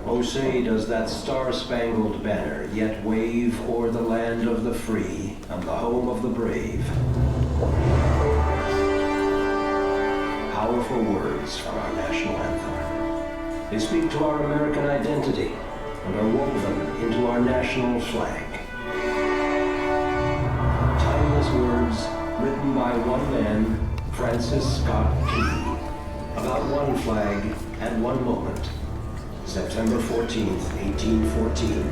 Oh, say, does that star-spangled banner yet wave o'er the land of the free and the home of the brave? Powerful words from our national anthem. They speak to our American identity and are woven into our national flag. Timeless words written by one man, Francis Scott Key, about one flag at one moment. September 14th, 1814,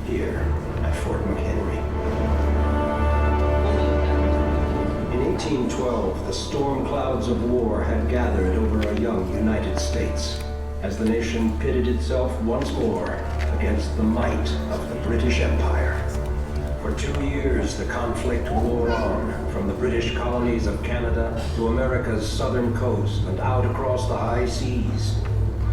here at Fort McHenry. In 1812, the storm clouds of war had gathered over a young United States as the nation pitted itself once more against the might of the British Empire. For 2 years, the conflict wore on from the British colonies of Canada to America's southern coast and out across the high seas.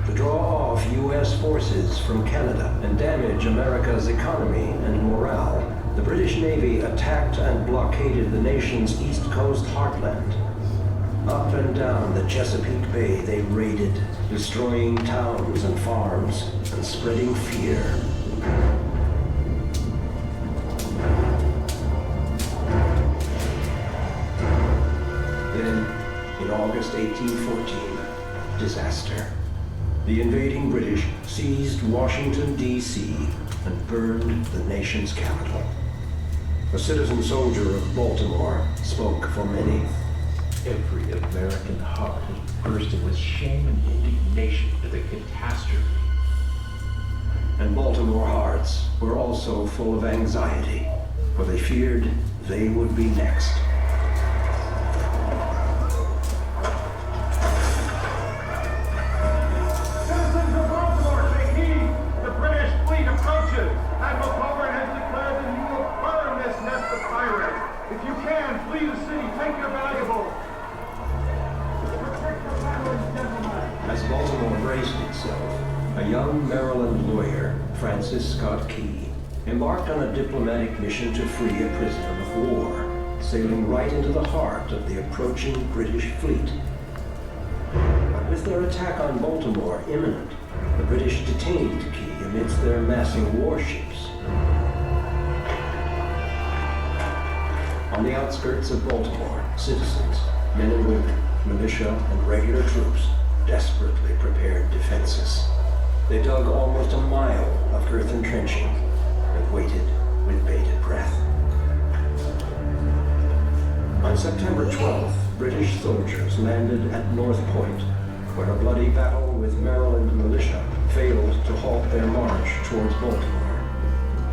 To draw off U.S. forces from Canada and damage America's economy and morale, the British Navy attacked and blockaded the nation's east coast heartland. Up and down the Chesapeake Bay they raided, destroying towns and farms and spreading fear. Then, in August 1814, disaster. The invading British seized Washington, D.C. and burned the nation's capital. A citizen soldier of Baltimore spoke for many. Every American heart is bursting with shame and indignation at the catastrophe. And Baltimore hearts were also full of anxiety, for they feared they would be next. Francis Scott Key embarked on a diplomatic mission to free a prisoner of war, sailing right into the heart of the approaching British fleet. But with their attack on Baltimore imminent, the British detained Key amidst their massing warships. On the outskirts of Baltimore, citizens, men and women, militia, and regular troops desperately prepared defenses. They dug almost a mile of earthen trenching and waited with bated breath. On September 12th, British soldiers landed at North Point, where a bloody battle with Maryland militia failed to halt their march towards Baltimore.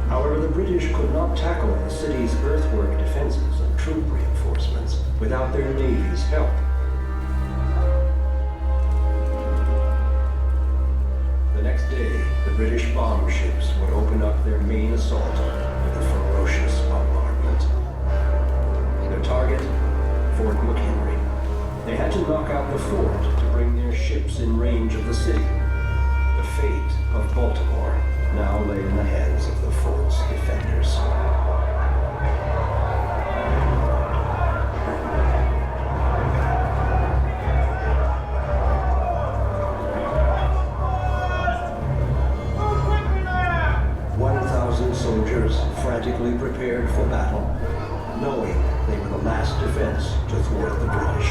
However, the British could not tackle the city's earthwork defenses and troop reinforcements without their navy's help. Next day, the British bomb ships would open up their main assault with a ferocious bombardment. Their target, Fort McHenry. They had to knock out the fort to bring their ships in range of the city. The fate of Baltimore now lay in the hands of the fort's defenders. Soldiers frantically prepared for battle, knowing they were the last defense to thwart the British.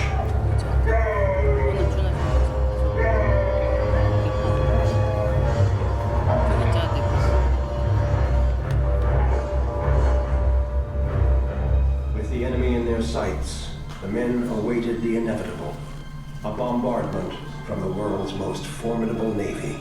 With the enemy in their sights, the men awaited the inevitable, a bombardment from the world's most formidable navy.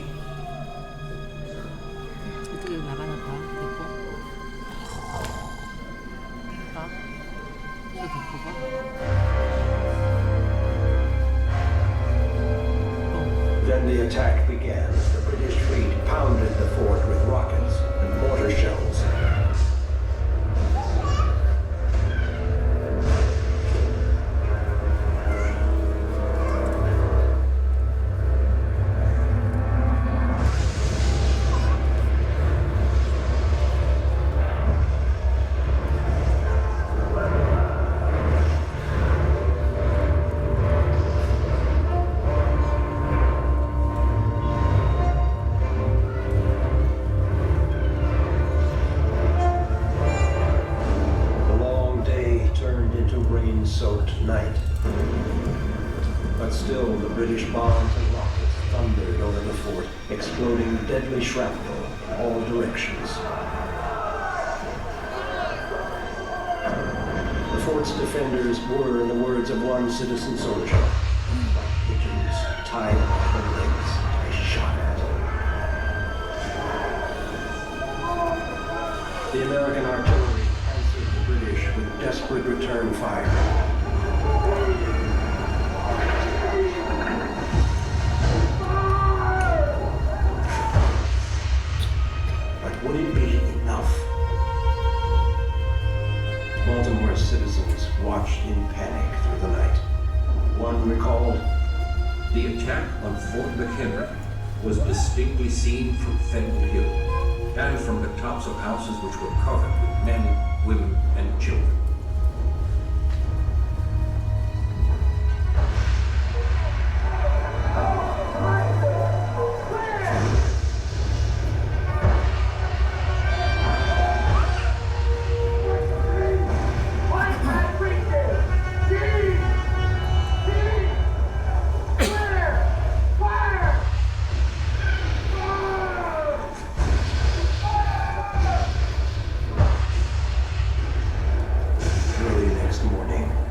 Then the attack began. The British fleet pounded the fort with rockets and mortar shells. rain-soaked night. But still, the British bombs and rockets thundered over the fort, exploding deadly shrapnel in all directions. The fort's defenders were, in the words of one citizen soldier, like pigeons tied by the legs to be shot at. The American artillery answered the British with desperate return fire. But would it be enough? Baltimore citizens watched in panic through the night. One recalled, The attack on Fort McHenry was distinctly seen from Fenton Hill and from the tops of houses which were covered with men, women, and children.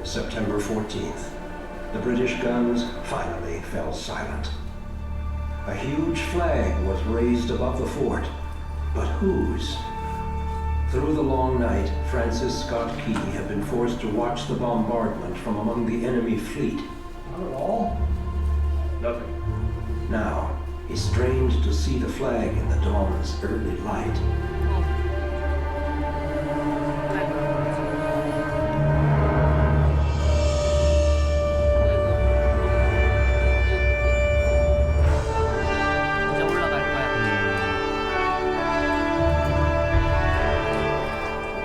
September 14th, the British guns finally fell silent. A huge flag was raised above the fort, but whose? Through the long night, Francis Scott Key had been forced to watch the bombardment from among the enemy fleet. Not at all. Nothing. Now, he strained to see the flag in the dawn's early light.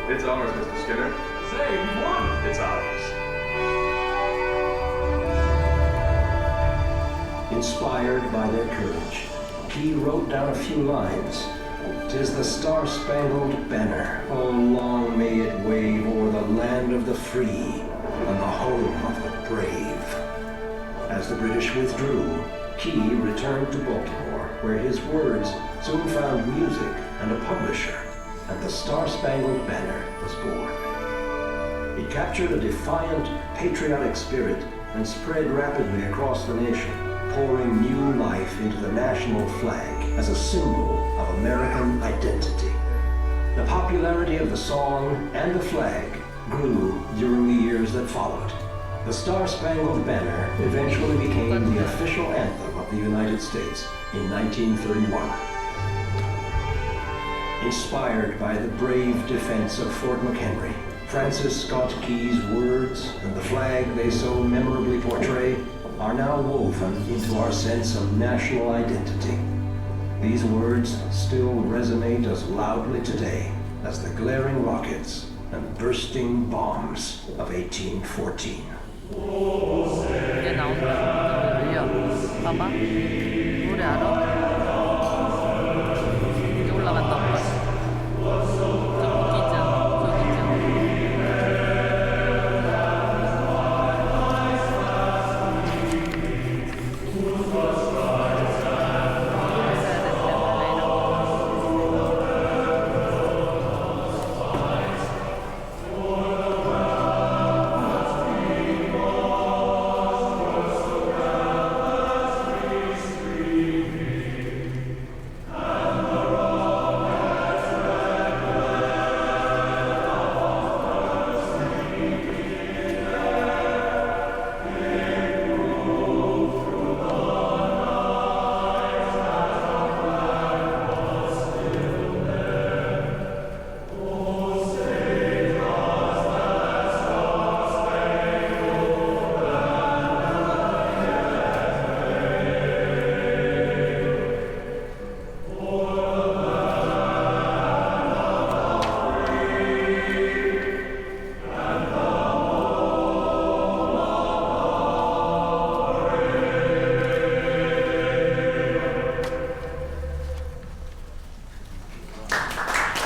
It's ours, Mr. Skinner. Say, we won. It's ours. Inspired by their courage, Key wrote down a few lines. "'Tis the star-spangled banner, oh long may it wave o'er the land of the free and the home of the brave." As the British withdrew, Key returned to Baltimore, where his words soon found music and a publisher, and the Star-Spangled Banner was born. It captured a defiant, patriotic spirit and spread rapidly across the nation, pouring new life into the national flag as a symbol of American identity. The popularity of the song and the flag grew during the years that followed. The Star-Spangled Banner eventually became the official anthem of the United States in 1931. Inspired by the brave defense of Fort McHenry, Francis Scott Key's words and the flag they so memorably portray are now woven into our sense of national identity. These words still resonate as loudly today as the glaring rockets and bursting bombs of 1814. 이게 나온다. 들려. 봐봐. 노래 알아?